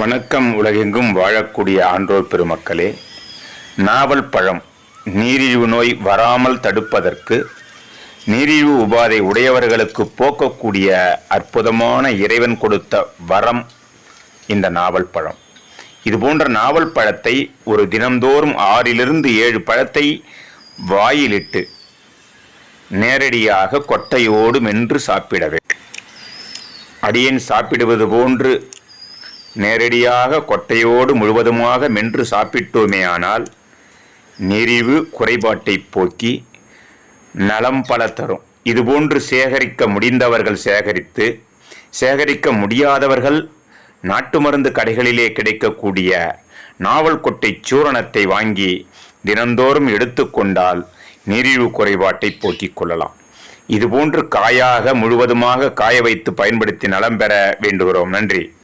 வணக்கம். உலகெங்கும் வாழக்கூடிய ஆன்றோர் பெருமக்களே, நாவல் பழம் நீரிழிவு நோய் வராமல் தடுப்பதற்கு நீரிழிவு உபாதை உடையவர்களுக்கு போக்கக்கூடிய அற்புதமான இறைவன் கொடுத்த வரம் இந்த நாவல் பழம். இதுபோன்ற நாவல் பழத்தை ஒரு தினந்தோறும் 6 to 7 பழத்தை வாயிலிட்டு நேரடியாக கொட்டையோடு மென்று சாப்பிடவே. அடியேன் சாப்பிடுவது போன்று நேரடியாக கொட்டையோடு முழுவதுமாக மென்று சாப்பிட்டோமேயானால் நீரிழிவு குறைபாட்டை போக்கி நலம் பல தரும். இதுபோன்று சேகரிக்க முடிந்தவர்கள் சேகரிக்க முடியாதவர்கள் நாட்டு மருந்து கடைகளிலே கிடைக்கக்கூடிய நாவல் கொட்டை சூரணத்தை வாங்கி தினந்தோறும் எடுத்துக்கொண்டால் நீரிழிவு குறைபாட்டை போக்கிக் கொள்ளலாம். இதுபோன்று முழுவதுமாக காய வைத்து பயன்படுத்தி நலம் பெற வேண்டுகிறோம். நன்றி.